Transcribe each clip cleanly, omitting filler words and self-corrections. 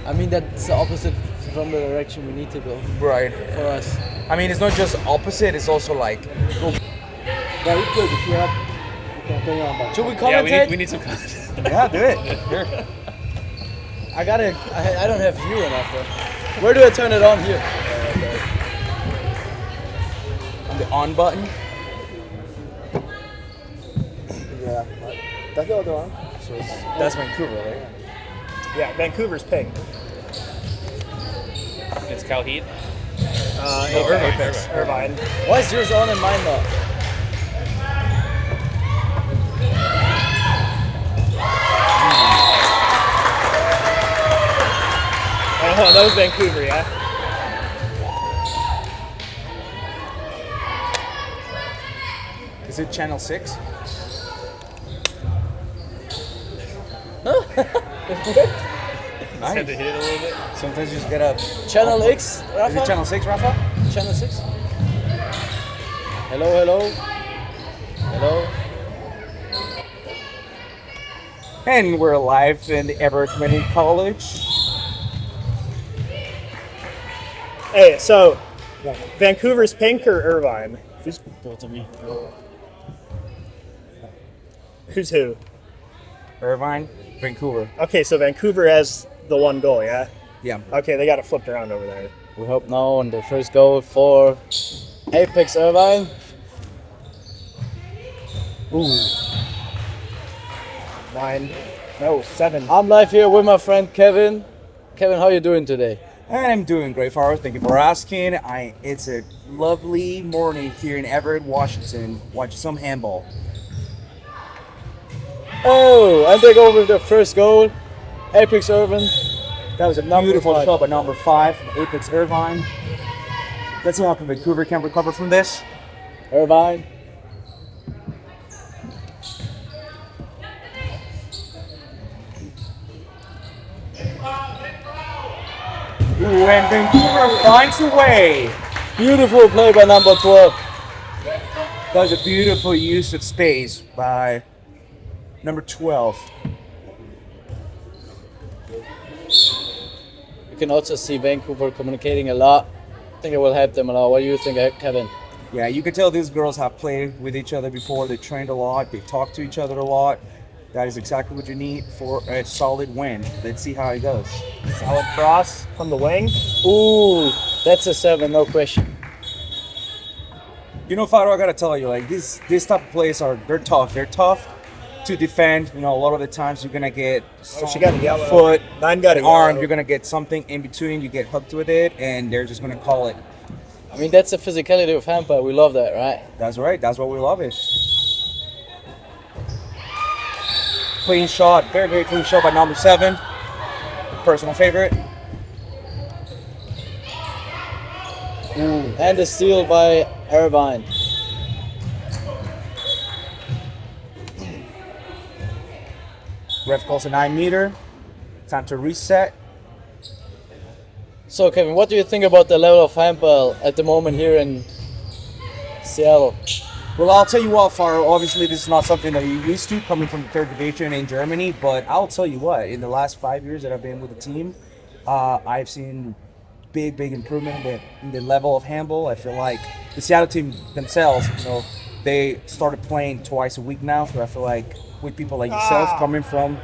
I mean, that's the opposite from the direction we need to go Right. for us. I mean, it's not just opposite. It's also like Very good. If you have, you can bring on back. Should we Yeah, commentate? we need some content. yeah, do it. Here. I don't have view enough though. Where do I turn it on here? On the on button. Yeah. That's the other one. So that's Vancouver, right? Yeah, Vancouver's pink. It's Cal Heat. Apex Irvine. Why is yours on and mine not? Oh, that was Vancouver, yeah. Is it channel 6? Just had to hit it a little bit. Sometimes you just get up. Channel X, Is Rafa? it channel 6, Rafa? Channel 6? Hello, hello. Hello. And we're live in the Everett Community College. Hey, so Vancouver's pink or Irvine? Both of me. Who's who? Irvine, Vancouver. Okay, so Vancouver has the one goal, yeah? Yeah. Okay, they got it flipped around over there. We hope now on the first goal for Apex Irvine. Ooh. 7. I'm live here with my friend Kevin. Kevin, how you doing today? And I'm doing great, Farah. Thank you for asking. It's a lovely morning here in Everett, Washington, watching some handball. Oh, and they go with the first goal. Apex Irvine. That was a beautiful shot by number 5 from Apex Irvine. Let's see how Vancouver can recover from this. Irvine. Ooh, and Vancouver finds a way. Beautiful play by number 12. That was a beautiful use of space by number 12. You can also see Vancouver communicating a lot. I think it will help them a lot. What do you think, Kevin? Yeah, you can tell these girls have played with each other before. They trained a lot. They talked to each other a lot. That is exactly what you need for a solid win. Let's see how it goes. Solid cross from the wing. Ooh, that's a 7, no question. You know, Faro, I gotta tell you, like this type of plays they're tough. They're tough to defend. You know, a lot of the times you're gonna get She got a yellow. foot, 9 got an a arm. yellow. You're gonna get something in between. You get hooked with it, and they're just gonna call it. I mean, that's the physicality of handball. We love that, right? That's right. That's what we love it. Clean shot, very, very clean shot by number 7. Personal favorite. Ooh. And a steal by Irvine. Ref calls a 9-meter. Time to reset. So, Kevin, what do you think about the level of handball at the moment here in Seattle? Well, I'll tell you what, Faro, obviously this is not something that you're used to coming from the 3rd division in Germany, but I'll tell you what, in the last 5 years that I've been with the team, I've seen big improvement in the level of handball. I feel like the Seattle team themselves, you know, they started playing twice a week now, so I feel like with people like yourself coming from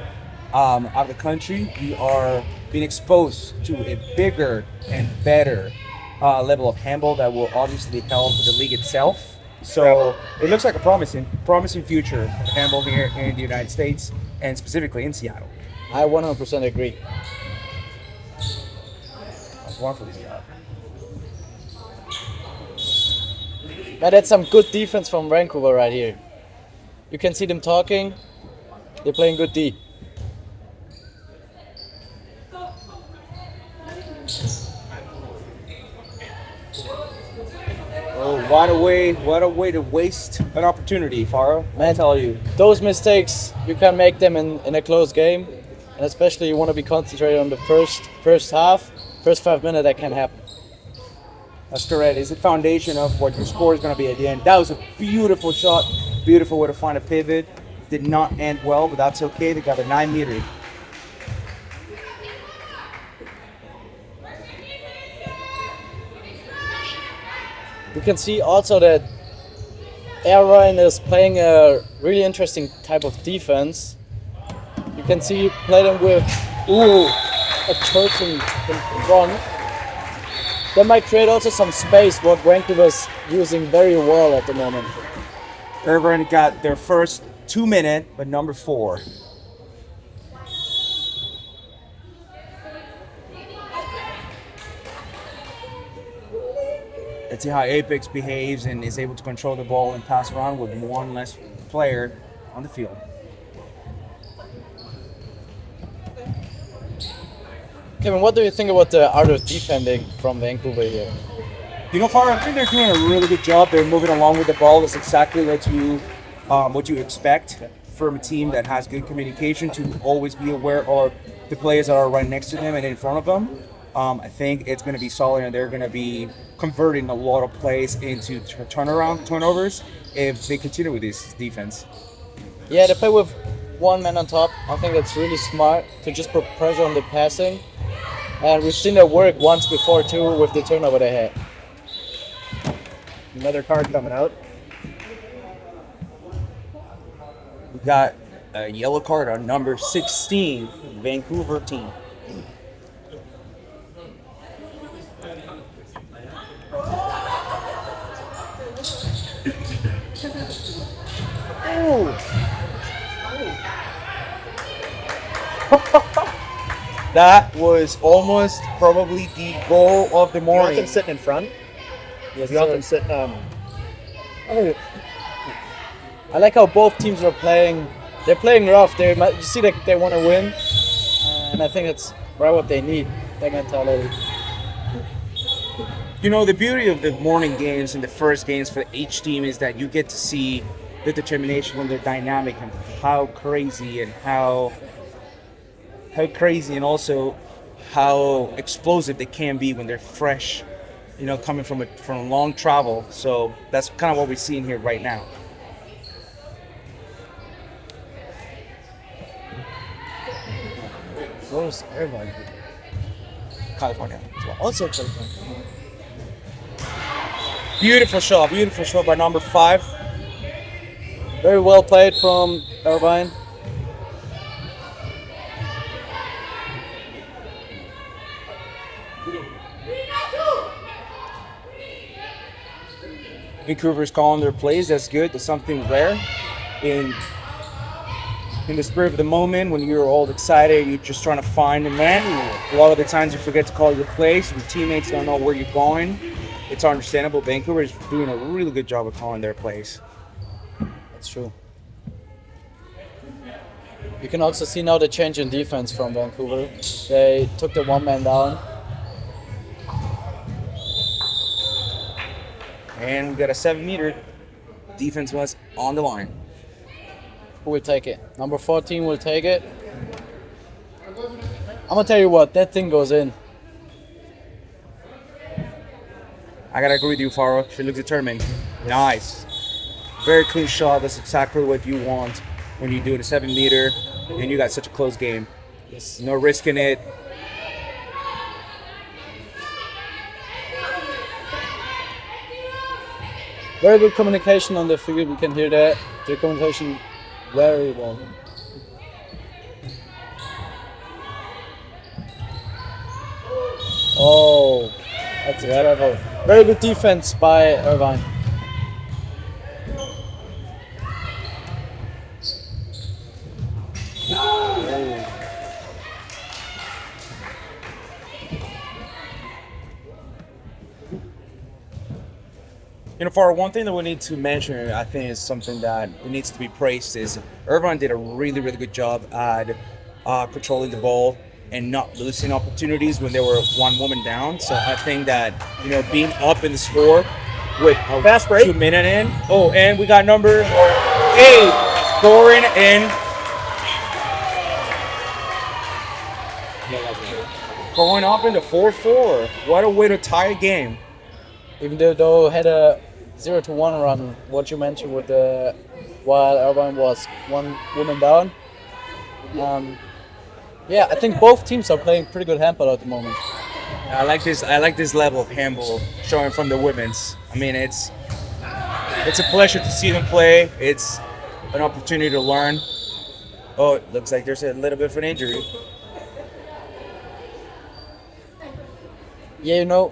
out of the country, we are being exposed to a bigger and better level of handball that will obviously help the league itself. So it looks like a promising future of handball here in the United States and specifically in Seattle. I 100% agree. That's one for these guys. But that's some good defense from Vancouver right here. You can see them talking. They're playing good D. Oh, what a way to waste an opportunity, Faro. Man, I tell you. Those mistakes, you can make them in a close game. And especially you want to be concentrated on the first half. First 5 minutes, that can happen. That's correct. It's the foundation of what your score is going to be at the end. That was a beautiful shot. Beautiful way to find a pivot. Did not end well, but that's okay. They got a 9-meter. You can see also that Irvine is playing a really interesting type of defense. You can see play them with a person in front. That might create also some space, what Vancouver's using very well at the moment. Irvine got their first 2 minute, but number 4. Let's see how Apex behaves and is able to control the ball and pass around with one less player on the field. Kevin, what do you think about the art of defending from Vancouver here? You know, Farah, I think they're doing a really good job. They're moving along with the ball. That's exactly what you expect from a team that has good communication, to always be aware of the players that are right next to them and in front of them. I think it's going to be solid, and they're going to be converting a lot of plays into turnovers if they continue with this defense. Yeah, they play with one man on top. I think that's really smart to just put pressure on the passing. And we've seen that work once before too with the turnover they had. Another card coming out. We got a yellow card on number 16, Vancouver team. That was almost probably the goal of the You want them morning. sitting in front? Yes, You want sir. them sitting. I like how both teams are playing. They're playing rough. You see that they want to win, and I think it's right what they need. That mentality. You know, the beauty of the morning games and the first games for each team is that you get to see the determination when they're dynamic, and how crazy and also how explosive they can be when they're fresh, you know, coming from a long travel. So that's kind of what we're seeing here right now. Where's Irvine? California as well. Also California. Beautiful shot by number 5. Very well played from Irvine. Vancouver's calling their plays. That's good. That's something rare in the spirit of the moment when you're all excited. You're just trying to find a man. A lot of the times you forget to call your plays. Your teammates don't know where you're going. It's understandable. Vancouver is doing a really good job of calling their plays. That's true. You can also see now the change in defense from Vancouver. They took the one man down. And we got a 7-meter. Defense was on the line. Who will take it? Number 14 will take it. I'm gonna tell you what, that thing goes in. I gotta agree with you, Faro. She looks determined. Nice. Very clean shot. That's exactly what you want when you do the 7-meter and you got such a close game. Yes. No risk in it. Very good communication on the field. We can hear that. The communication very well. Oh, that's incredible. Very good defense by Irvine. You know, for one thing that we need to mention, I think is something that needs to be praised, is Irvine did a really, really good job at controlling the ball and not losing opportunities when they were one woman down. So I think that, you know, being up in the score with a Fast break. 2 minute in. Oh, and we got number 8 scoring in. Going up into 4-4. What a way to tie a game. Even though had a 0-1 run, what you mentioned with the while Irvine was one woman down. Yeah, I think both teams are playing pretty good handball at the moment. I like this. I like this level of handball showing from the women's. I mean, it's a pleasure to see them play. It's an opportunity to learn. Oh, it looks like there's a little bit of an injury. Yeah,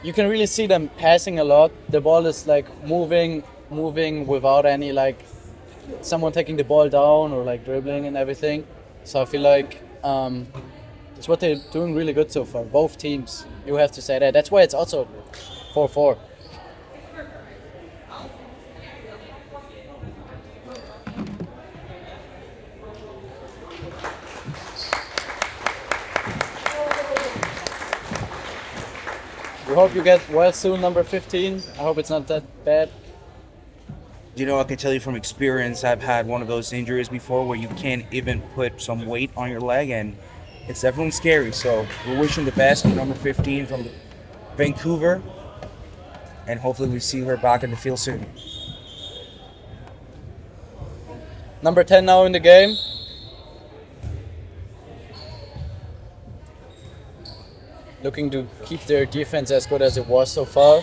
you can really see them passing a lot. The ball is like moving without any like someone taking the ball down or like dribbling and everything. So I feel like it's what they're doing really good so far. Both teams, you have to say that. That's why it's also 4-4. We hope you get well soon, number 15. I hope it's not that bad. I can tell you from experience, I've had one of those injuries before where you can't even put some weight on your leg, and it's definitely scary. So we're wishing the best for number 15 from Vancouver, and hopefully we see her back in the field soon. Number 10 now in the game. Looking to keep their defense as good as it was so far.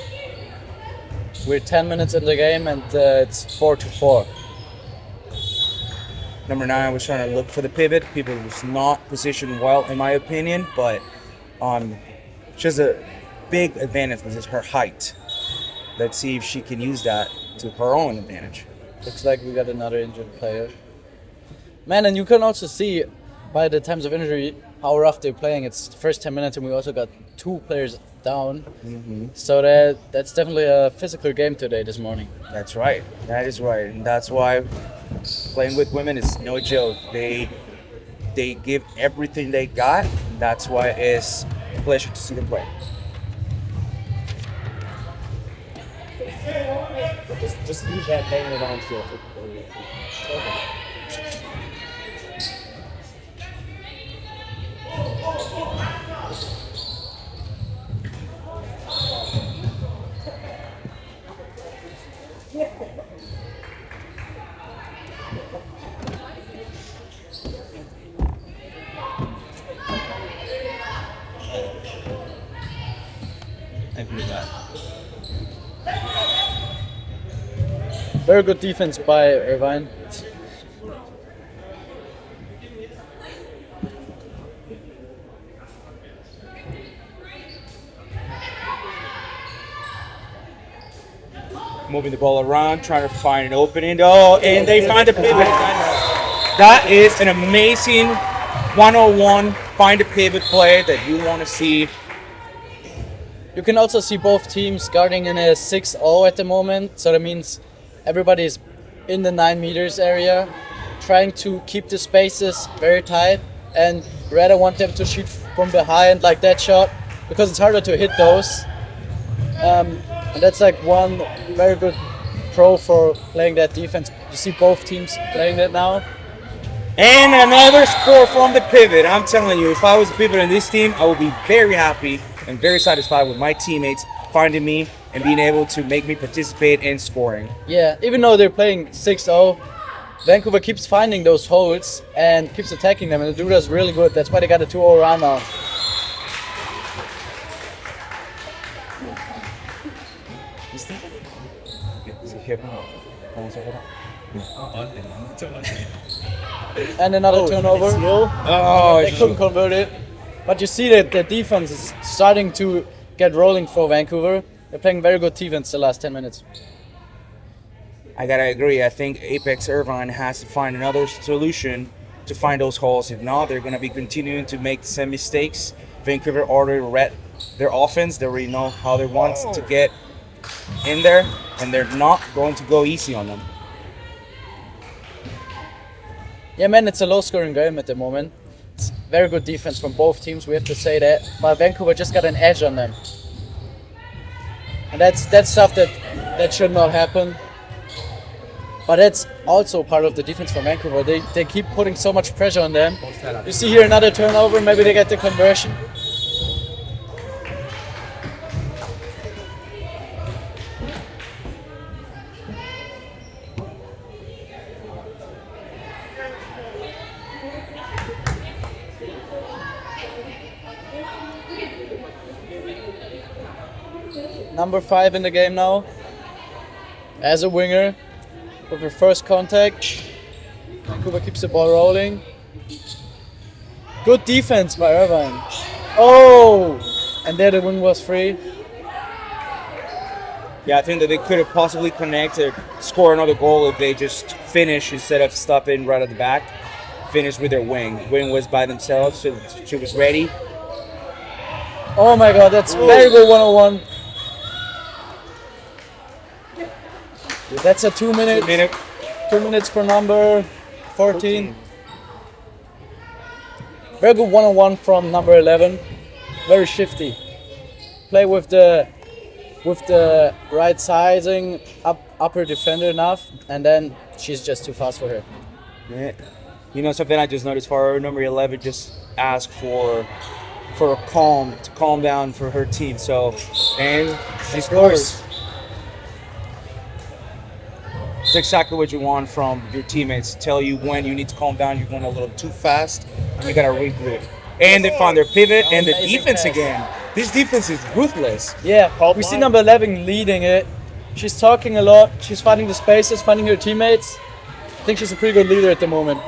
We're 10 minutes in the game and it's 4-4. Number 9 was trying to look for the pivot. Pivot was not positioned well, in my opinion, but she has a big advantage, which is her height. Let's see if she can use that to her own advantage. Looks like we got another injured player. Man, and you can also see by the times of injury how rough they're playing. It's the first 10 minutes and we also got 2 players down. Mm-hmm. So that's definitely a physical game today, this morning. That's right. That is right. And that's why playing with women is no joke. They give everything they got. That's why it's a pleasure to see them play. Just leave that hanging around field. Very good defense by Irvine. Moving the ball around, trying to find an opening. Oh, and they find the pivot. That is an amazing 101 find a pivot play that you want to see. You can also see both teams guarding in a 6-0 at the moment. So that means everybody's in the 9 meters area, trying to keep the spaces very tight and rather want them to shoot from behind like that shot because it's harder to hit those. And that's like one very good pro for playing that defense. You see both teams playing that now. And another score from the pivot. I'm telling you, if I was a pivot on this team, I would be very happy and very satisfied with my teammates finding me and being able to make me participate in scoring. Yeah, even though they're playing 6-0, Vancouver keeps finding those holes and keeps attacking them, and the dude is really good. That's why they got a 2-0 run now. And another turnover. Oh, They couldn't convert it. But you see that the defense is starting to get rolling for Vancouver. They're playing very good defense the last 10 minutes. I gotta agree. I think Apex Irvine has to find another solution to find those holes. If not, they're gonna be continuing to make the same mistakes. Vancouver already read their offense. They already know how they want to get in there, and they're not going to go easy on them. Yeah, man, it's a low-scoring game at the moment. It's very good defense from both teams, we have to say that. But Vancouver just got an edge on them. And that's stuff that should not happen. But that's also part of the defense from Vancouver. They keep putting so much pressure on them. You see here another turnover, maybe they get the conversion. number 5 in the game now, as a winger, with her first contact. Vancouver keeps the ball rolling. Good defense by Irvine. Oh! And there the wing was free. Yeah, I think that they could have possibly connected, score another goal if they just finish instead of stopping right at the back. Finish with their wing. Wing was by themselves, so she was ready. Oh my god, that's very good 101. That's a 2 minute. 2 minutes for number 14. Very good 101 from number 11. Very shifty. Play with the right sizing, upper defender enough, and then she's just too fast for her. Yeah. You know something I just noticed for her, number 11 just asked for a calm down for her team. So, and she scores. It's exactly what you want from your teammates. Tell you when you need to calm down. You're going a little too fast, and you gotta regroup. And they found their pivot and the defense again. This defense is ruthless. Yeah, we see number 11 leading it. She's talking a lot. She's finding the spaces, finding her teammates. I think she's a pretty good leader at the moment.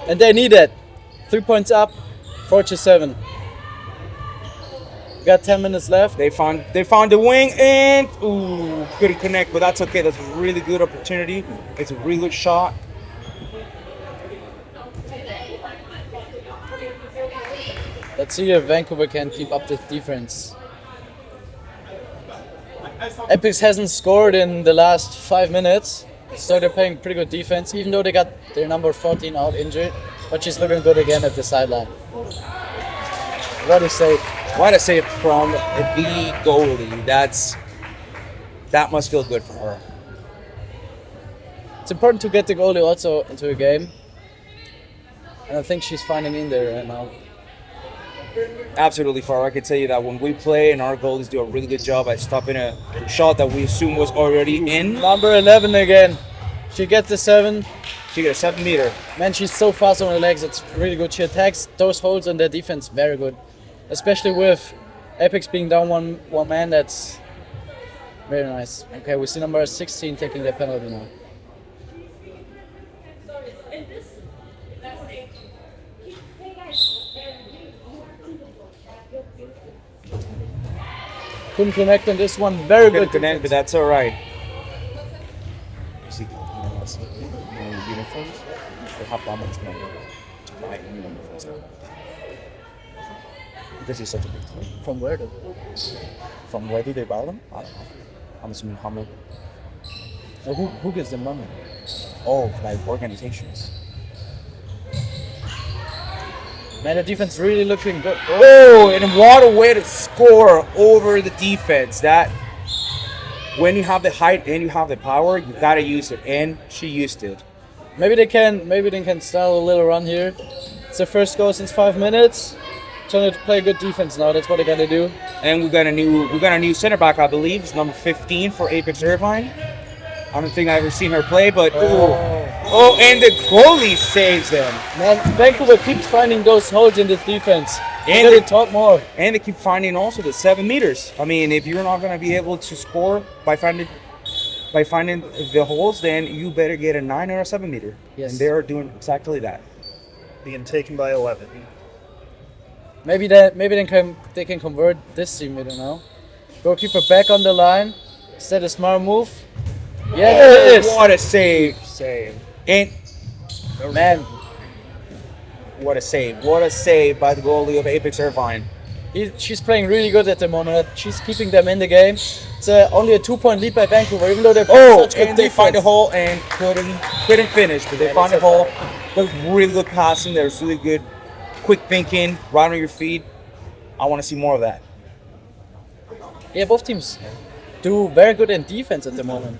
And they need it. 3 points up, 4-7. We got 10 minutes left. They found the wing and couldn't connect, but that's okay. That's a really good opportunity. It's a really good shot. Let's see if Vancouver can keep up this defense. Apex hasn't scored in the last 5 minutes, so they're playing pretty good defense, even though they got their number 14 out injured. But she's looking good again at the sideline. What a save. What a save from the goalie. That must feel good for her. It's important to get the goalie also into a game. And I think she's finding in there right now. Absolutely, Far. I can tell you that when we play and our goalies do a really good job at stopping a shot that we assume was already in. Number 11 again. She gets the 7. She got a 7 meter. Man, she's so fast on her legs. It's really good. She attacks those holes on their defense very good. Especially with Apex being down one man. That's very nice. Okay, we see number 16 taking the penalty now. Couldn't connect on this one. Very good Connect, but that's all right. Uniforms. They have that much money to buy uniforms. This is such a big thing. From where though? From where do they buy them? I don't know. I'm assuming how many. Who gives them money? Oh, like organizations. Man, the defense really looking good. Oh, and what a way to score over the defense. That when you have the height and you have the power, you gotta use it, and she used it. Maybe they can start a little run here. It's their first goal since 5 minutes. Trying to play good defense now. That's what they gotta do. And we got a new center back, I believe. It's number 15 for Apex Irvine. I don't think I've ever seen her play, but oh, and the goalie saves them. Man, Vancouver keeps finding those holes in this defense. And they talk more. And they keep finding also the 7 meters. I mean, if you're not gonna be able to score by finding the holes, then you better get a 9 or a 7 meter. Yes. And they are doing exactly that. Being taken by 11. Maybe they can convert this 3 meter now. Goalkeeper back on the line. Is that a smart move? Yeah, it is. What a save! And Man, what a save! What a save by the goalie of Apex Irvine. she's playing really good at the moment. She's keeping them in the game. It's only a 2-point lead by Vancouver, even though they're playing such good and they find a defense. hole and couldn't finish, but they found a hole. There's really good passing. There's really good, quick thinking, right on your feet. I want to see more of that. Yeah, both teams do very good in defense at the moment.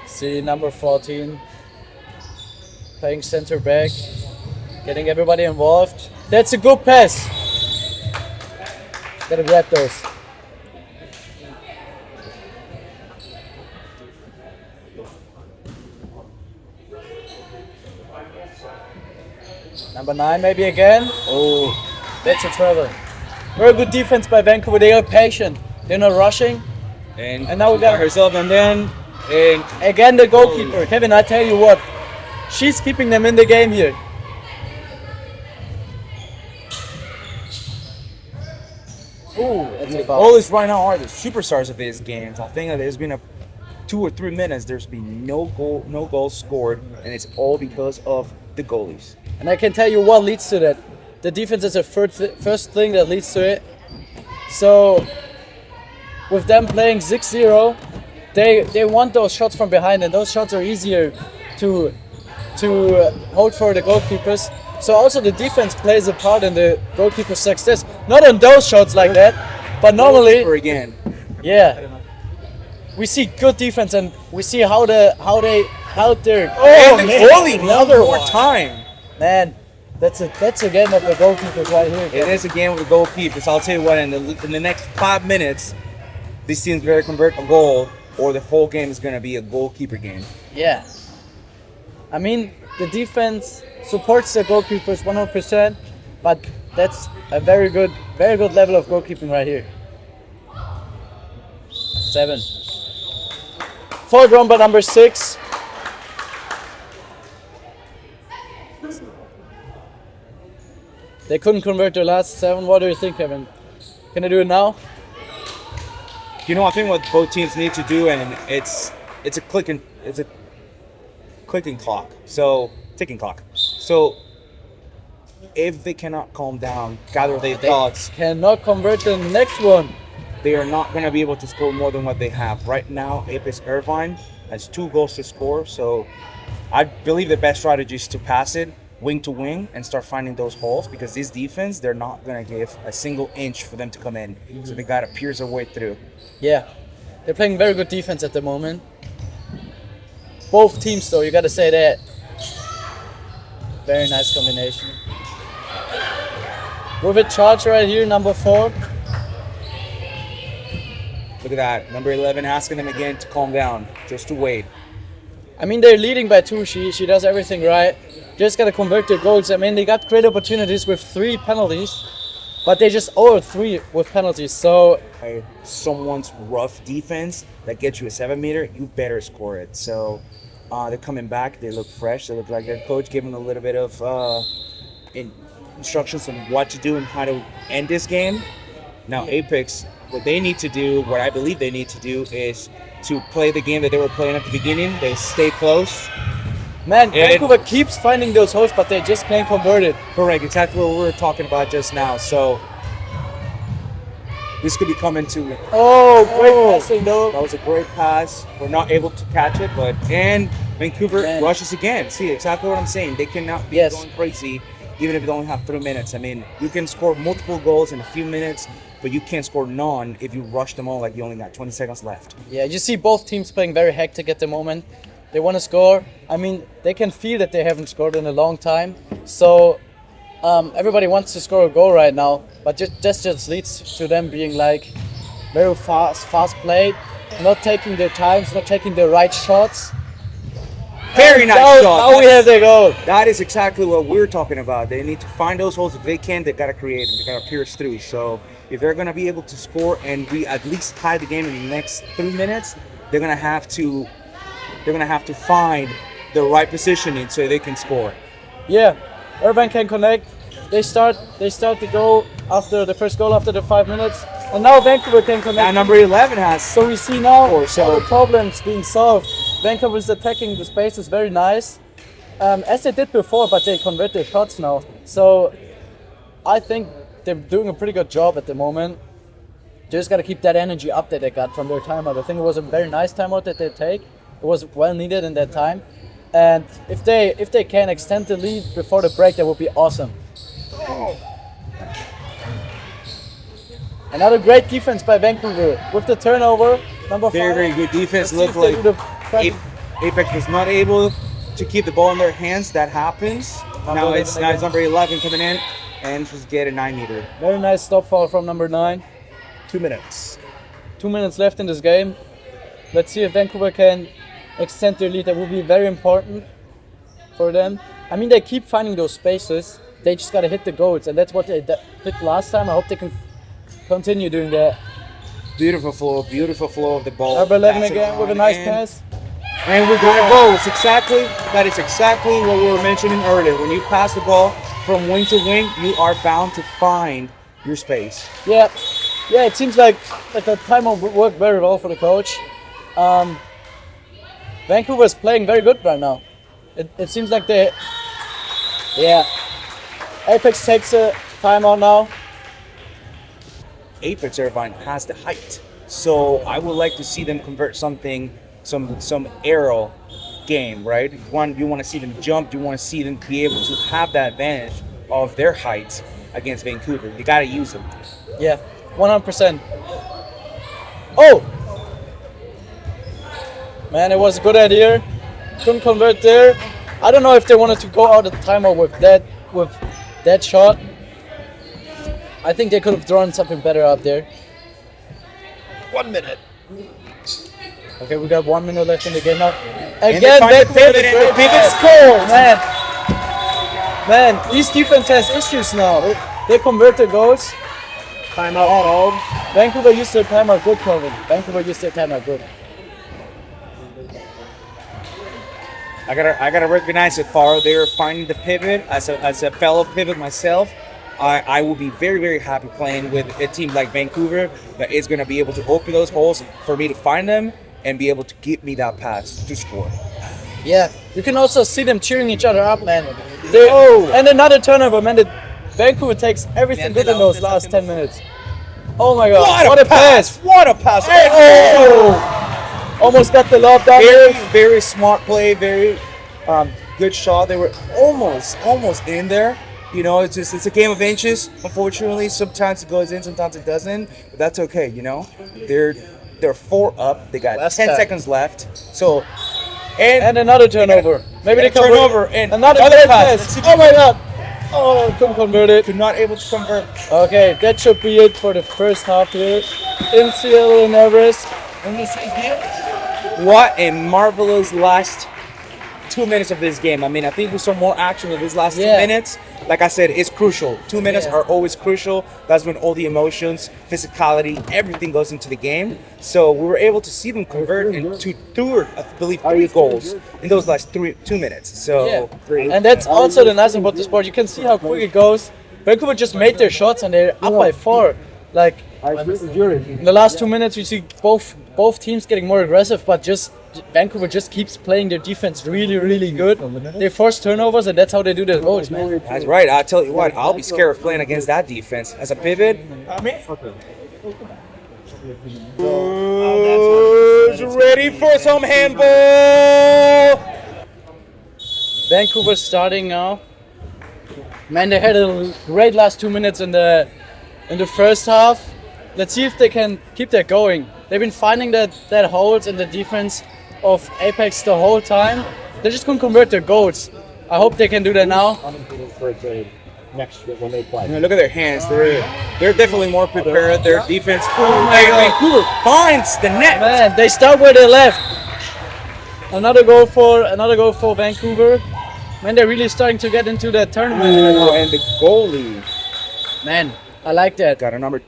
See number 14 playing center back, getting everybody involved. That's a good pass. Gotta grab those. Number 9 maybe again. Oh, that's a travel. Very good defense by Vancouver. They are patient. They're not rushing. And now we got herself, and then again the goalkeeper. Kevin, I tell you what, she's keeping them in the game here. Ooh, that's a foul. all is right now are the superstars of these games. I think that there's been 2 or 3 minutes. There's been no goal scored, and it's all because of the goalies. And I can tell you what leads to that. The defense is the first thing that leads to it. So, with them playing 6-0, they want those shots from behind, and those shots are easier to hold for the goalkeepers. So also the defense plays a part in the goalkeeper's success. Not on those shots like that, but normally. Or again. Yeah. We see good defense, and we see how they held their. Oh, and the goalie another more time. Man, that's a game of the goalkeepers right here. It is a game with the goalkeepers. I'll tell you what. In the next 5 minutes, this team's going to convert a goal, or the whole game is going to be a goalkeeper game. Yeah. I mean, the defense supports the goalkeepers 100%, but that's a very good level of goalkeeping right here. 7. Foul drawn by number 6. They couldn't convert their last 7. What do you think, Kevin? Can they do it now? You know, I think what both teams need to do, and it's a clicking clock. So ticking clock. So if they cannot calm down, gather their thoughts, Cannot convert the next one. they are not going to be able to score more than what they have right now. Apex Irvine has 2 goals to score, so I believe the best strategy is to pass it wing to wing and start finding those holes, because this defense, they're not going to give a single inch for them to come in. So they got to pierce their way through. Yeah, they're playing very good defense at the moment. Both teams, though, you got to say that. Very nice combination. With a charge right here, number 4. Look at that. Number 11 asking them again to calm down, just to wait. I mean, they're leading by 2. She does everything right. Just got to convert their goals. I mean, they got great opportunities with 3 penalties, but they just 0-3 with penalties. So Someone's rough defense that gets you a 7-meter, you better score it. So they're coming back. They look fresh. They look like their coach gave them a little bit of instructions on what to do and how to end this game. Now, Apex, what they need to do, what I believe they need to do, is to play the game that they were playing at the beginning. They stay close. Man, Vancouver keeps finding those holes, but they just can't convert it. Correct, exactly what we were talking about just now. So this could be coming to. Great passing though. That was a great pass. We're not able to catch it, and Vancouver rushes again. See, exactly what I'm saying. They cannot be going crazy, even if they only have 3 minutes. I mean, you can score multiple goals in a few minutes, but you can't score none if you rush them all like you only got 20 seconds left. Yeah, you see both teams playing very hectic at the moment. They want to score. I mean, they can feel that they haven't scored in a long time. So everybody wants to score a goal right now, but that just leads to them being like very fast played, not taking their times, not taking the right shots. Very nice shot. Now we have the goal. That is exactly what we're talking about. They need to find those holes. If they can, they got to create them. They got to pierce through. So if they're going to be able to score and we at least tie the game in the next 3 minutes, they're going to have to find the right positioning so they can score. Yeah, Irvine can connect. They start the goal after the first goal after the 5 minutes, and now Vancouver can connect. And number 11 has. So we see now all so. the problems being solved. Vancouver is attacking the spaces very nice, as they did before, but they convert their shots now. So I think they're doing a pretty good job at the moment. They just got to keep that energy up that they got from their timeout. I think it was a very nice timeout that they take. It was well needed in that time, and if they can extend the lead before the break, that would be awesome. Another great defense by Vancouver with the turnover. Number 5. Very good defense. Looked like Apex was not able to keep the ball in their hands. That happens. Now it's number 11 coming in, and just get a 9-meter. Very nice stop foul from number 9. 2 minutes. 2 minutes left in this game. Let's see if Vancouver can extend their lead. That will be very important for them. I mean, they keep finding those spaces. They just gotta hit the goals, and that's what they did last time. I hope they can continue doing that. Beautiful flow of the ball. Number 11 Pass it again with a on, nice and- pass. And we're gonna go. That is exactly what we were mentioning earlier. When you pass the ball from wing to wing, you are bound to find your space. Yeah, it seems like the timeout worked very well for the coach. Vancouver's playing very good right now. It seems like they, Apex takes a timeout now. Apex Irvine has the height, so I would like to see them convert some aerial game, right? You want to see them jump. You want to see them be able to have that advantage of their height against Vancouver. You got to use them. Yeah, 100%. Oh! Man, it was a good idea. Couldn't convert there. I don't know if they wanted to go out of the timeout with that shot. I think they could have drawn something better out there. 1 minute. Okay, we got 1 minute left in the game now. they Again, find the Vancouver, pivot, and the great pivot pass. Man, East defense has issues now. They converted goals. Timeout called. Vancouver used their timeout good, Calvin. Vancouver used their timeout good. I gotta recognize it, Faro. They're finding the pivot. As a fellow pivot myself, I will be very, very happy playing with a team like Vancouver that is gonna be able to open those holes for me to find them and be able to give me that pass to score. Yeah, you can also see them cheering each other up, man. Oh! And another turnover, man. Vancouver takes everything good in those last 10 minutes. Oh my God! What a pass! What a pass! Oh! Almost got the lob down Very, there. very smart play. Very good shot. They were almost in there. You know, it's a game of inches. Unfortunately, sometimes it goes in, sometimes it doesn't. But that's okay. You know, they're 4 up. They got Last 10 time. seconds left. So And another turnover. Maybe they turn convert- over and another other pass. pass. Oh my God! Oh, couldn't convert it. Could not able to convert. Okay, that should be it for the first half here in Seattle and Everest. What a marvelous last 2 minutes of this game. I mean, I think we saw more action in these last 2 Yeah. minutes. Like I said, it's crucial. 2 minutes Yeah. are always crucial. That's when all the emotions, physicality, everything goes into the game. So we were able to see them convert into I believe, 3 goals in those last 2 minutes. So And that's also the nice thing about the sport. You can see how quick it goes. Vancouver just made their shots and they're up by 4. Like in the last 2 minutes, we see both teams getting more aggressive, but just Vancouver just keeps playing their defense really, really good. They force turnovers, and that's how they do their goals, man. that's right. I'll tell you what, I'll be scared of playing against that defense. As a pivot, who's ready for some handball? Vancouver starting now. Man, they had a great last 2 minutes in the first half. Let's see if they can keep that going. They've been finding that holes in the defense of Apex the whole time. They just couldn't convert their goals. I hope they can do that now. Next when they play. You know, look at their hands. They're definitely more prepared. Their defense. my God. Vancouver finds the net. Man, they start where they left. Another goal for Vancouver. Man, they're really starting to get into that tournament. Ooh, and the goalie Man, I like that. got a number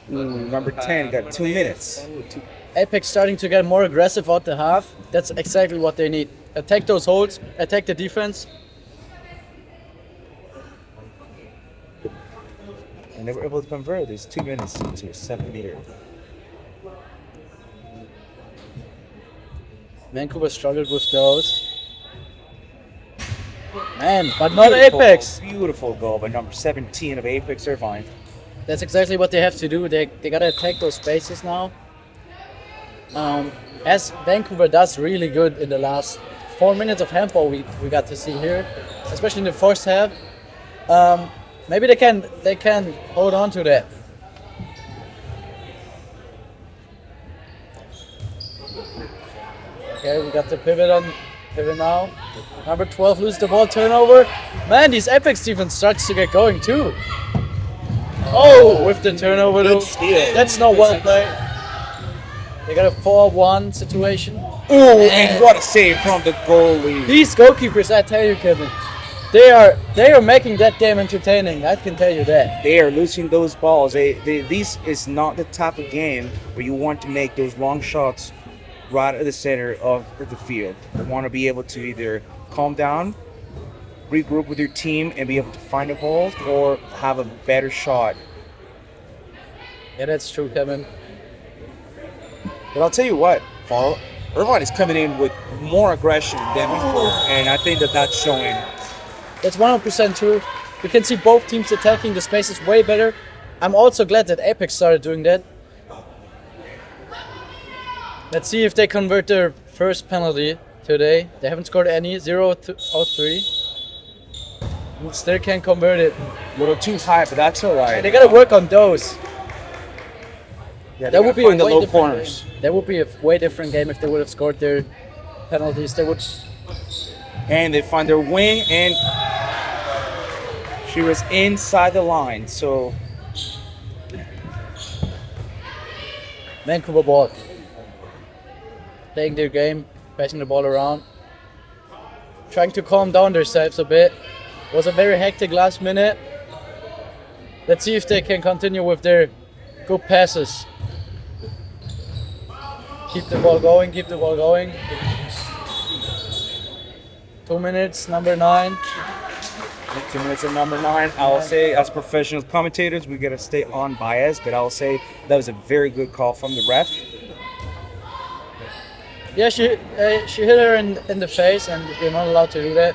10. Got 2 minutes. Apex starting to get more aggressive out the half. That's exactly what they need. Attack those holes, attack the defense. And they were able to convert these 2 minutes into a 7-meter. Vancouver struggled with those. Man, but not Apex. Beautiful goal by number 17 of Apex Irvine. That's exactly what they have to do. They gotta attack those spaces now. As Vancouver does really good in the last 4 minutes of handball we got to see here, especially in the first half. Maybe they can hold on to that. Okay, we got the pivot now. Number 12 lose the ball, turnover. Man, these Apex defense starts to get going too. Oh, with the turnover though. That's not well played. They got a 4-1 situation. Oh, and what a save from the goalie. These goalkeepers, I tell you, Kevin, they are making that game entertaining. I can tell you that. They are losing those balls. This is not the type of game where you want to make those long shots right at the center of the field. You want to be able to either calm down, regroup with your team, and be able to find the balls, or have a better shot. Yeah, that's true, Kevin. But I'll tell you what, Paul, Irvine is coming in with more aggression than before, and I think that that's showing. That's 100% true. You can see both teams attacking the spaces way better. I'm also glad that Apex started doing that. Let's see if they convert their first penalty today. They haven't scored any, 0-3. Still can't convert it. A little too high, but that's all right. They gotta work on those. Yeah, That would be a find the way low different corners. game. That would be a way different game if they would have scored their penalties. They would. And they find their wing, and she was inside the line. So Vancouver ball. Playing their game, passing the ball around, trying to calm down themselves a bit. It was a very hectic last minute. Let's see if they can continue with their good passes. Keep the ball going, keep the ball going. 2 minutes, number 9. 2 minutes of number 9. I'll say, as professional commentators, we gotta stay unbiased, but I'll say that was a very good call from the ref. Yeah, she hit her in the face, and you're not allowed to do that.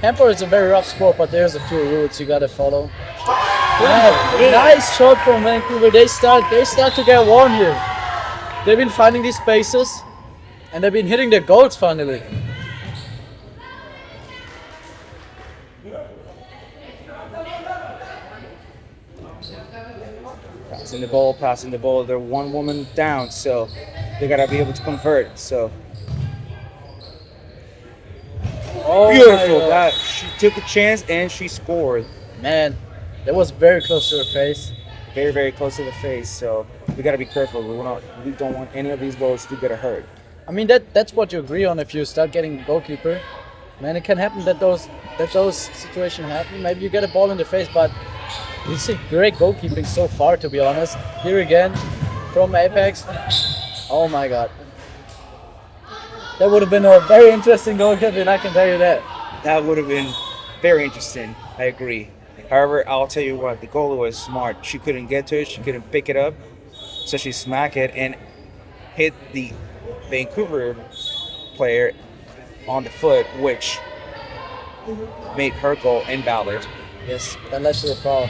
Handball is a very rough sport, but there's a few rules you gotta follow. Yeah, nice shot from Vancouver. They start to get warm here. They've been finding these spaces, and they've been hitting their goals finally. Passing the ball. They're one woman down, so they gotta be able to convert. So Oh, beautiful! my God. That she took a chance and she scored. Man, that was very close to her face. Very, very close to the face. So we gotta be careful. We don't want any of these goals to get hurt. I mean that's what you agree on if you start getting goalkeeper. Man, it can happen that those situations happen. Maybe you get a ball in the face, but you see great goalkeeping so far, to be honest. Here again from Apex. Oh my God. That would have been a very interesting goalkeeping, I can tell you that. That would have been very interesting. I agree. However, I'll tell you what, the goalie was smart. She couldn't get to it. She couldn't pick it up. So she smacked it and hit the Vancouver player on the foot, which made her goal invalid. Yes, that led to a foul.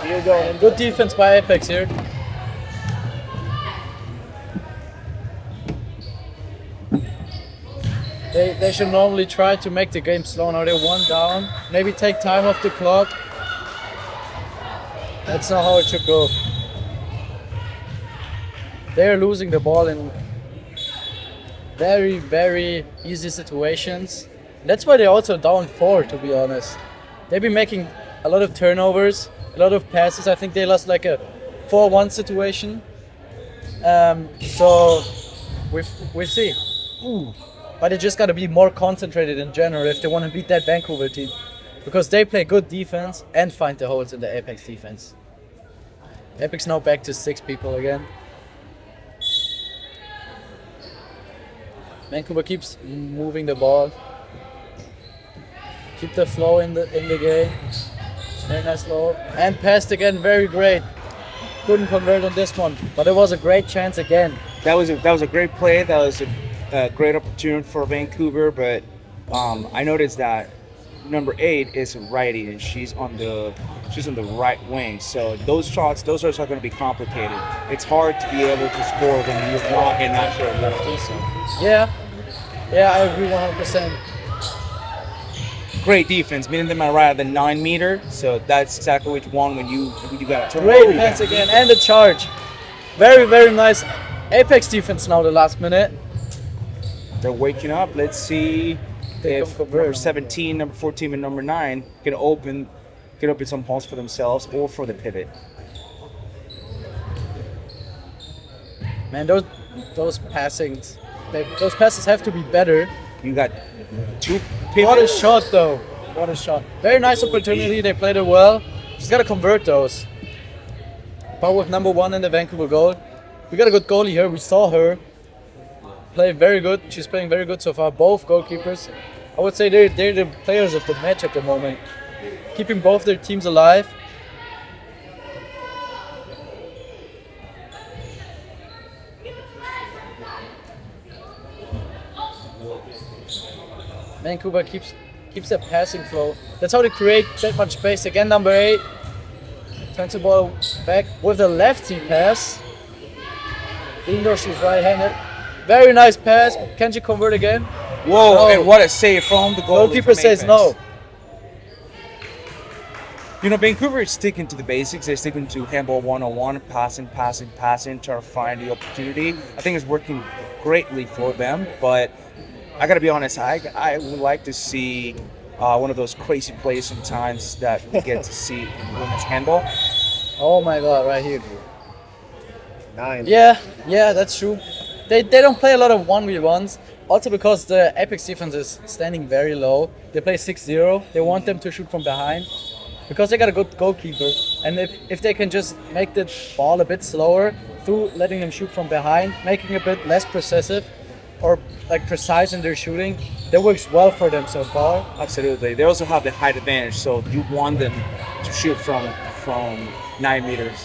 Here you go. And good defense by Apex here. They should normally try to make the game slow. Now they're 1 down. Maybe take time off the clock. That's not how it should go. They're losing the ball in very, very easy situations. That's why they're also down 4, to be honest. They've been making a lot of turnovers, a lot of passes. I think they lost like a 4-1 situation. So we'll see. Ooh. But they just got to be more concentrated in general if they want to beat that Vancouver team. Because they play good defense and find the holes in the Apex defense. Apex now back to 6 people again. Vancouver keeps moving the ball. Keep the flow in the game. Very nice flow. And passed again, very great. Couldn't convert on this one, but it was a great chance again. That was a great play. That was a great opportunity for Vancouver, but I noticed that number 8 is a righty and she's on the right wing. So those shots are going to be complicated. It's hard to be able to score when you're not a natural lefty. So. Yeah, I agree 100%. Great defense, meeting them right at the 9 meter. So that's exactly which one when you got to turn. Great pass again and the charge. Very, very nice. Apex defense now the last minute. They're waking up. Let's see if number 17, number 14, and number 9 can open some holes for themselves or for the pivot. Man, those passings, those passes have to be better. You got two What a pivots. shot, though. What a shot. Very nice opportunity. They played it well. Just got to convert those. Power with number 1 in the Vancouver goal. We got a good goalie here. We saw her play very good. She's playing very good so far. Both goalkeepers. I would say they're the players of the match at the moment. Keeping both their teams alive. Vancouver keeps their passing flow. That's how they create that much space. Again, number 8 turns the ball back with a lefty pass. Even though she's right-handed. Very nice pass. Can she convert again? Whoa, No. and what a save from the goalie. Goalkeeper from says Apex. no. You know, Vancouver is sticking to the basics. They're sticking to handball 101, passing, trying to find the opportunity. I think it's working greatly for them, but I gotta be honest, I would like to see one of those crazy plays sometimes that we get to see in women's handball. Oh my god, right here. 9. Yeah, that's true. They don't play a lot of 1v1s. Also because the Apex defense is standing very low. They play 6-0. They want them to shoot from behind. Because they got a good goalkeeper. And if they can just make the ball a bit slower through letting them shoot from behind, making a bit less precise or like precise in their shooting, that works well for them so far. Absolutely. They also have the height advantage, so you want them to shoot from 9 meters.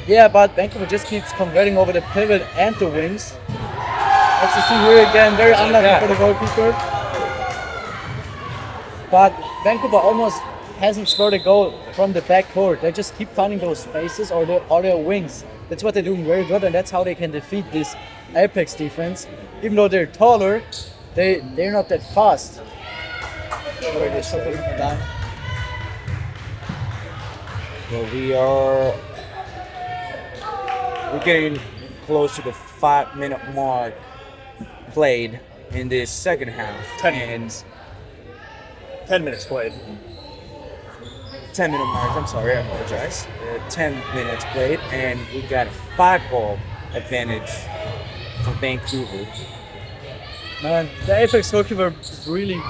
Yeah, but Vancouver just keeps converting over the pivot and the wings. As you see here again, very unlucky for the goalkeeper. But Vancouver almost hasn't scored a goal from the backcourt. They just keep finding those spaces or their wings. That's what they're doing very good, and that's how they can defeat this Apex defense. Even though they're taller, they're not that fast. Well, we're getting close to the 5-minute mark played in this second half. 10 minutes played. 10-minute mark, I'm sorry, I apologize. 10 minutes played, and we got a 5-goal advantage for Vancouver. Man, the Apex goalkeeper is really...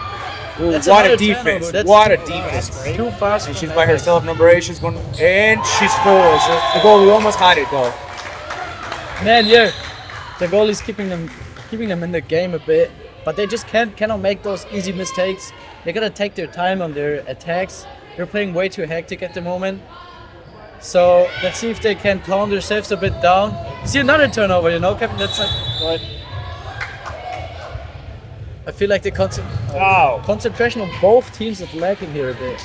Ooh, That's what a another defense! turnover. That's What a too defense! fast. Too fast. And from she's by Apex. herself, number 8. She's going, and she scores. The goal, we almost had it though. Man, yeah, the goalie's keeping them in the game a bit, but they just cannot make those easy mistakes. They gotta take their time on their attacks. They're playing way too hectic at the moment. So let's see if they can calm themselves a bit down. See another turnover, Captain. That's like what. I feel like the concentration of both teams is lacking here a bit.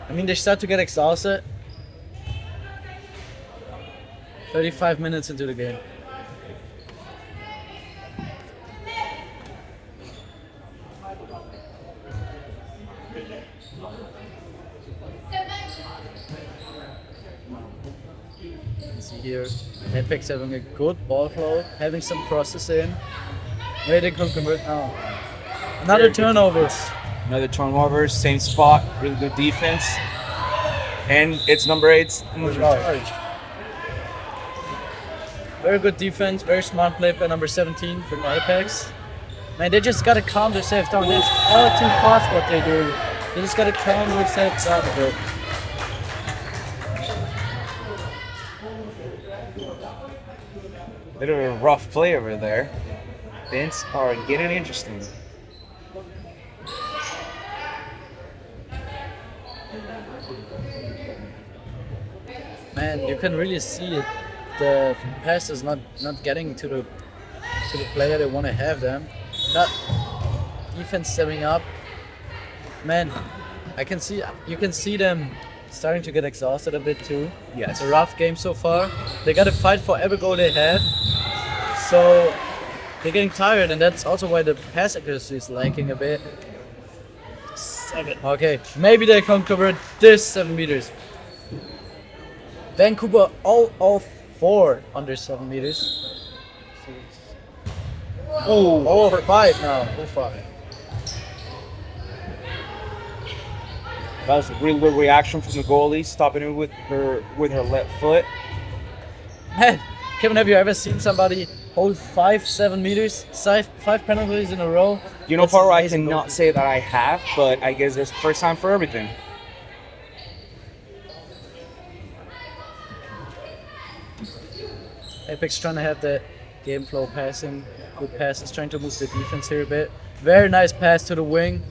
I mean, they start to get exhausted. 35 minutes into the game. See here, Apex having a good ball flow, having some crosses in. Maybe they could convert now. Another turnover. Another turnover, same spot, really good defense. And it's number 8's Charge. Very good defense, very smart play by number 17 from Apex. Man, they just gotta calm themselves down. It's all too fast what they do. They just gotta calm themselves down a bit. Bit of a rough play over there. Things are getting interesting. Man, you can really see it. The pass is not getting to the player they want to have them. Not defense stepping up. Man, you can see them starting to get exhausted a bit too. Yes. It's a rough game so far. They got to fight for every goal they have. So they're getting tired, and that's also why the pass accuracy is lacking a bit. 7. Okay, maybe they can convert this 7 meters. Vancouver all 4 under 7 meters. Oh, 5 now. 5. That was a really good reaction from the goalie, stopping it with her left foot. Man, Kevin, have you ever seen somebody hold 5-7 meters, five penalties in a row? You know, That's Faro, I amazing cannot goalkeeping. say that I have, but I guess there's first time for everything. Apex trying to have the game flow passing, good passes, trying to move the defense here a bit. Very nice pass to the wing.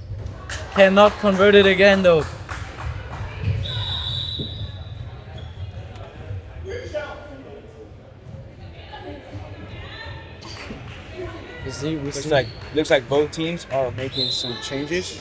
Cannot convert it again though. We see. Looks like both teams are making some changes.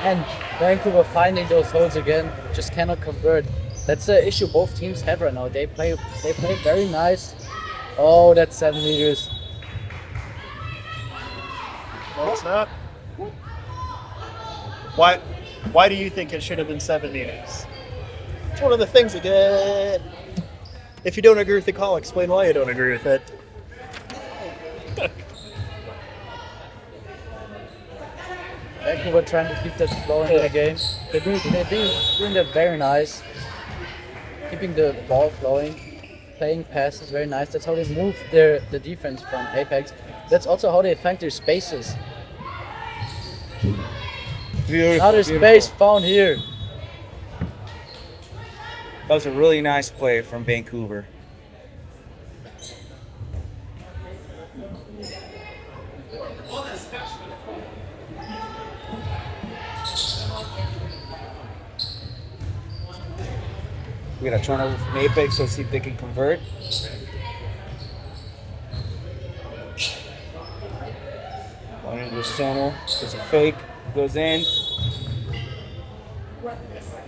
And Vancouver finding those holes again, just cannot convert. That's the issue both teams have right now. They play very nice. Oh, that's 7 meters. No, it's not. Why do you think it should have been 7 meters? It's one of the things that if you don't agree with the call, explain why you don't agree with it. Vancouver trying to keep that flow in the game. They're doing that very nice. Keeping the ball flowing, playing passes very nice. That's how they move the defense from Apex. That's also how they find their spaces. Another space found here. That was a really nice play from Vancouver. We got a turnover from Apex, so let's see if they can convert. Going into the center. There's a fake. Goes in.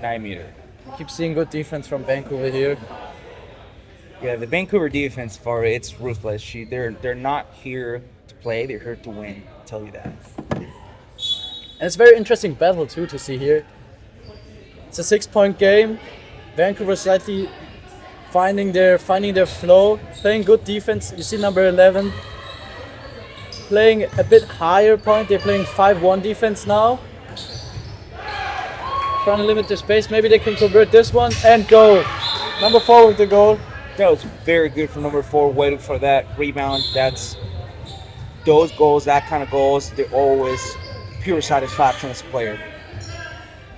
9 meter. Keep seeing good defense from Vancouver here. Yeah, the Vancouver defense, it's ruthless. They're not here to play. They're here to win. I'll tell you that. And it's a very interesting battle too to see here. It's a 6-point game. Vancouver slightly finding their flow, playing good defense. You see number 11 playing a bit higher point. They're playing 5-1 defense now. Trying to limit the space. Maybe they can convert this one and go. Number 4 with the goal. That was very good for number 4, waiting for that rebound. Those goals, that kind of goals, they're always pure satisfaction as a player.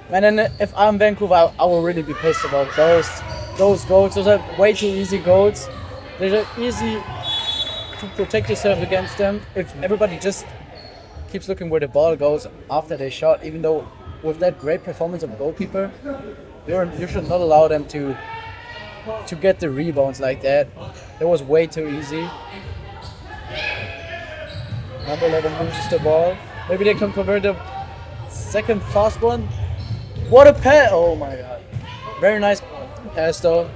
And then if I'm Vancouver, I will really be pissed about those goals. Those are way too easy goals. They're easy to protect yourself against them if everybody just keeps looking where the ball goes after they shot. Even though with that great performance of the goalkeeper, you should not allow them to get the rebounds like that. That was way too easy. Number 11 loses the ball. Maybe they can convert the second fast one. What a pass! Oh my god. Very nice pass though.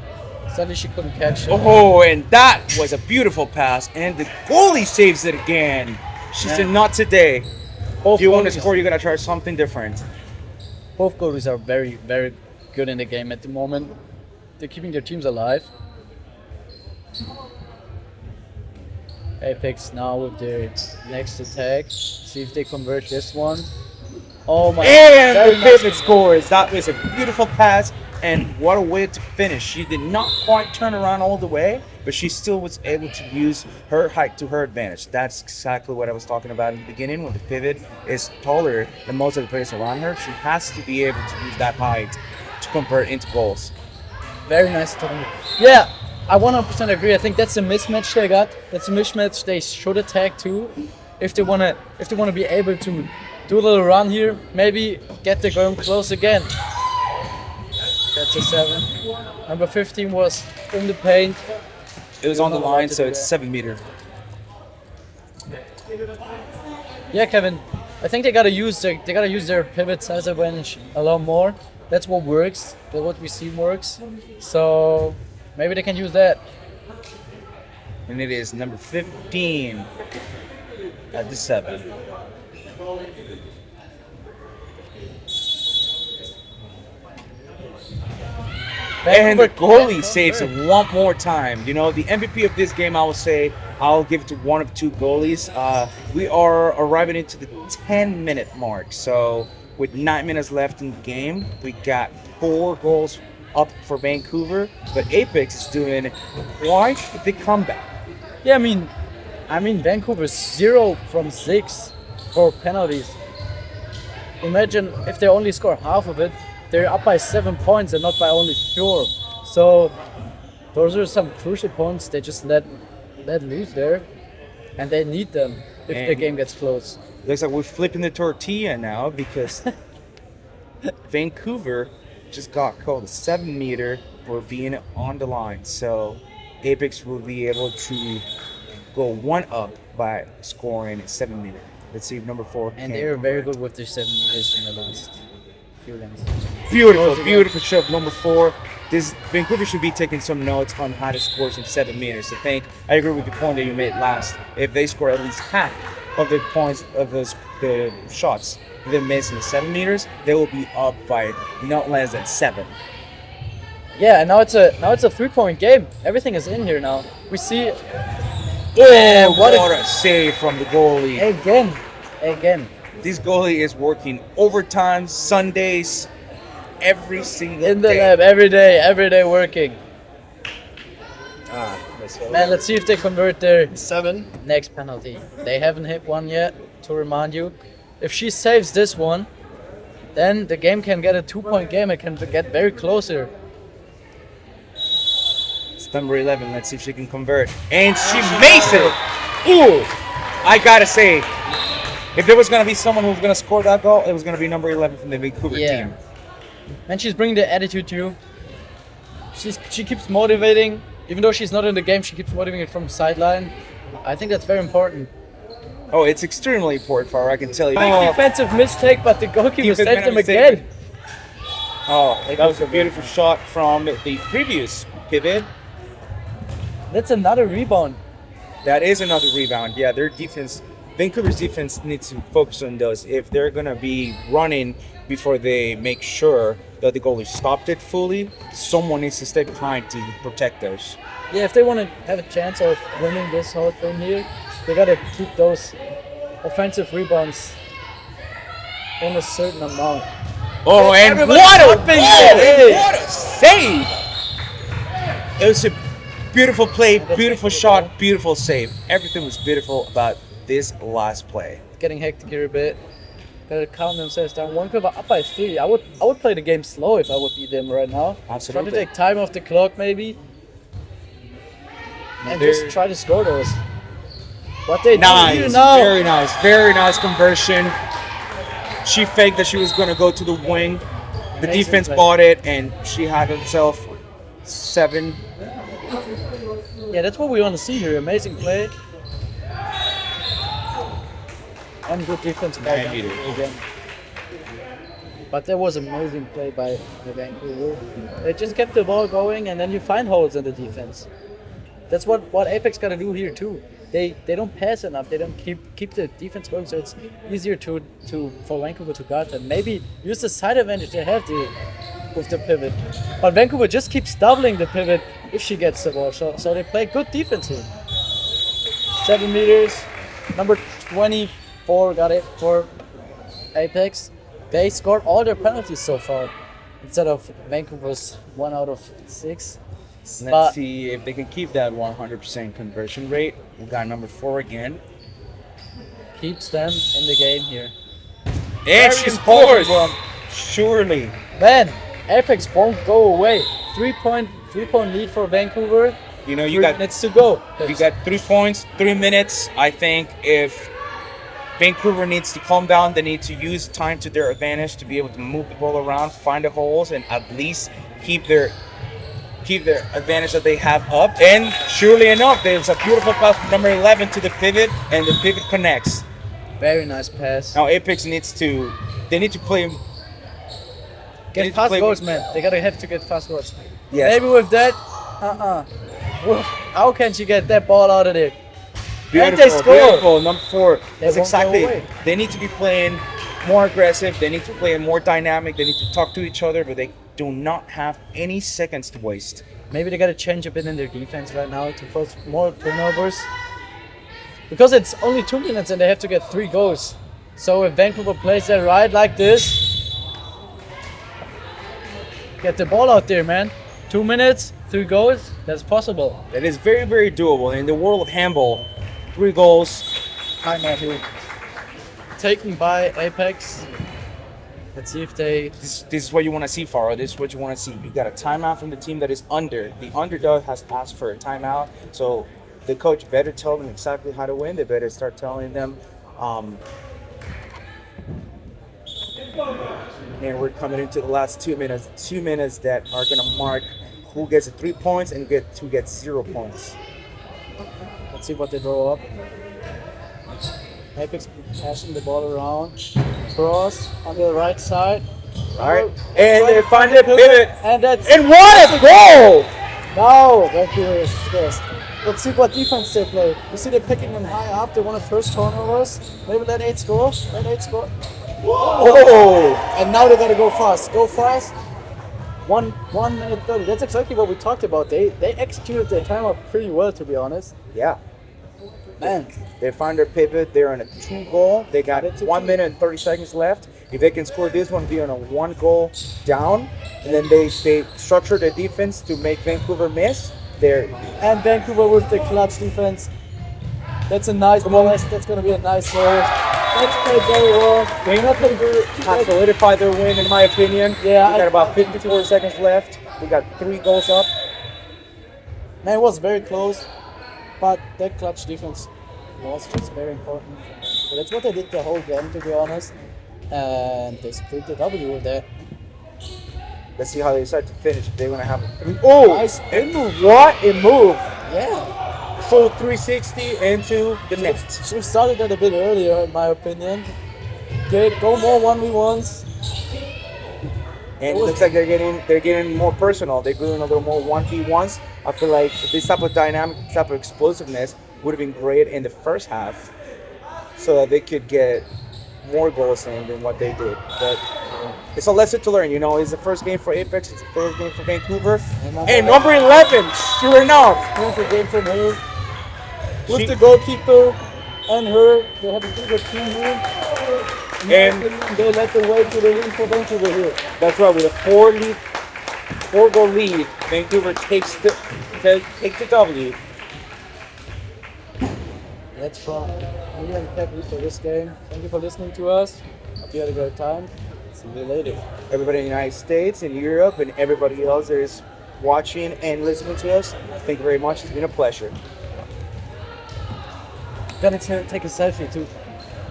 Sadly she couldn't catch it. Oh, and that was a beautiful pass. And the goalie saves it again. She said, not today. If you want to score, you're going to try something different. Both goalies are very, very good in the game at the moment. They're keeping their teams alive. Apex now with their next attack. See if they convert this one. Oh my! And very the nice. pivot scores. That was a beautiful pass, and what a way to finish. She did not quite turn around all the way, but she still was able to use her height to her advantage. That's exactly what I was talking about in the beginning. When the pivot is taller than most of the players around her, she has to be able to use that height to convert into goals. Very nice. Yeah, I 100% agree. I think that's a mismatch they got. That's a mismatch they should attack too, if they wanna be able to do a little run here. Maybe get the game close again. That's a 7. Number 15 was in the paint. It was on the line, so it's 7 meter. Yeah, Kevin. I think they gotta use their pivot size advantage a lot more. That's what works. That's what we see works. So maybe they can use that. And it is number 15 at the 7. And the Vancouver goalie can't saves it convert. one more time. You know, the MVP of this game, I will say, I'll give it to one of two goalies. We are arriving into the 10-minute mark. So with 9 minutes left in the game, we got 4 goals up for Vancouver. But Apex is doing quite the comeback. Yeah, I mean, Vancouver's 0 from 6 for penalties. Imagine if they only score half of it, they're up by 7 points and not by only 4. So those are some crucial points they just let loose there, and they need them if the And- game gets close. Looks like we're flipping the tortilla now because Vancouver just got called a 7-meter for being on the line. So Apex will be able to go 1 up by scoring 7-meter. Let's see if number 4 And can they were very convert. good with their 7 meters in the last few games. Beautiful, beautiful shot, number 4. This Vancouver should be taking some notes on how to score some 7 meters. I agree with the point that you made last. If they score at least half of the points of the shots they miss in the 7 meters, they will be up by not less than 7. Yeah, and now it's a 3-point game. Everything is in here now. We see Oh, what what a- a save from the goalie! again. This goalie is working overtime, Sundays, every single In the day. lab every day working. Nice one. Man, let's see if they convert their 7. next penalty. They haven't hit one yet, to remind you. If she saves this one, then the game can get a 2-point game. It can get very close here. It's number 11. Let's see if she can convert. And she makes it! Ooh! I gotta say, if there was gonna be someone who was gonna score that goal, it was gonna be number 11 from the Vancouver Yeah. team. And she's bringing the attitude too. She keeps motivating. Even though she's not in the game, she keeps motivating from the sideline. I think that's very important. Oh, it's extremely important for her, I can tell you. Big defensive mistake, but the goalkeeper Defense saved them mistake. again. Oh, that was a beautiful shot from the previous pivot. That's another rebound. That is another rebound. Yeah, their defense, Vancouver's defense needs to focus on those. If they're gonna be running before they make sure that the goalie stopped it fully, someone needs to stay behind to protect those. Yeah, if they want to have a chance of winning this whole thing here, they gotta keep those offensive rebounds in a certain amount. Oh, and Everybody what a jumping goal! in. What a save! It was a beautiful play, beautiful shot, beautiful save. Everything was beautiful about this last play. Getting hectic here a bit. Gotta calm themselves down. Vancouver up by 3. I would play the game slow if I would be them right now. Absolutely. Try to take time off the clock maybe. And They're- just try to score those. What they do Nice, here now. very nice conversion. She faked that she was gonna go to the wing. The Amazing defense play. bought it, and she had herself 7. Yeah, that's what we want to see here. Amazing play. And good defense by Man, Vancouver you again. But that was amazing play by the Vancouver. They just kept the ball going, and then you find holes in the defense. That's what Apex got to do here too. They don't pass enough. They don't keep the defense going, so it's easier to for Vancouver to guard them. Maybe use the side advantage they have with the pivot. But Vancouver just keeps doubling the pivot if she gets the ball. So they play good defense here. 7 meters. Number 24 got it for Apex. They scored all their penalties so far instead of Vancouver's 1 out of 6. Let's But- see if they can keep that 100% conversion rate. We got number 4 again. Keeps them in the game here. And Very she scores! important. Surely. Man, Apex won't go away. 3-point lead for Vancouver. You know, you 3 got minutes to go. You got 3 points, 3 minutes. I think if Vancouver needs to calm down, they need to use time to their advantage to be able to move the ball around, find the holes, and at least keep their advantage that they have up. And surely enough, there's a beautiful pass from number 11 to the pivot, and the pivot connects. Very nice pass. Now Apex needs to play. Get fast goals, man. They have to get fast goals. Yes. Maybe with that, Well, how can she get that ball out of there? And they score. Beautiful. Number 4. That's won't go exactly. away. They need to be playing more aggressive. They need to play more dynamic. They need to talk to each other, but they do not have any seconds to waste. Maybe they got to change a bit in their defense right now to force more turnovers. Because it's only 2 minutes and they have to get 3 goals. So if Vancouver plays that right like this, get the ball out there, man. 2 minutes, 3 goals, that's possible. That is very, very doable. In the world of handball, 3 goals. Timeout here. Taken by Apex. Let's see if they... This is what you want to see, Faro. This is what you want to see. You got a timeout from the team that is under. The underdog has asked for a timeout. So the coach better tell them exactly how to win. They better start telling them. And we're coming into the last 2 minutes. 2 minutes that are going to mark who gets 3 points and who gets 0 points. Let's see what they draw up. Apex passing the ball around. Cross on the right side. All right. And they find a pivot. And that's... And what a goal! No, Vancouver is first. Let's see what defense they play. You see they're picking them high up. They want to first turnovers. Maybe let 8 score. Let 8 score. Oh! And now they got to go fast. Go fast. 1 minute 30. That's exactly what we talked about. They executed their timeout pretty well, to be honest. Yeah. Man. They find their pivot. They're on a 2 goal. They got 1 minute and 30 seconds left. If they can score this one, be on a 1 goal down. And then they structure their defense to make Vancouver miss. And Vancouver with the clutch defense. That's a nice ball. That's going to be a nice goal. That's played very well. Vancouver has solidified their win, in my opinion. Yeah, We got about 54 seconds left. We got 3 goals up. Man, it was very close. But that clutch defense was just very important. But that's what they did the whole game, to be honest. And they split the W there. Let's see how they decide to finish. They're going to have a... Oh! Nice spin move. What a move! Yeah. Full 360 into the net. Should have started that a bit earlier, in my opinion. Go more 1v1s. And it looks like they're getting more personal. They're doing a little more 1v1s. I feel like this type of dynamic, this type of explosiveness would have been great in the first half, so that they could get more goals in than what they did. But it's a lesson to learn, you know. It's the first game for Apex. It's the first game for Vancouver. And number 11, sure enough. Beautiful game from her. With the goalkeeper and her, they have a pretty good team here. And they led the way to the win for Vancouver here. That's right, with a 4-goal lead, Vancouver takes the W. That's from me and Kevin for this game. Thank you for listening to us. Hope you had a great time. See you later. Everybody in the United States and Europe and everybody else that is watching and listening to us, thank you very much. It's been a pleasure. Gonna take a selfie too.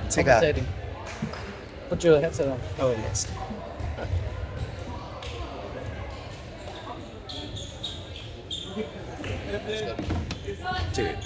Take that. Commentating. Put your headset on. Oh, yes. Dude.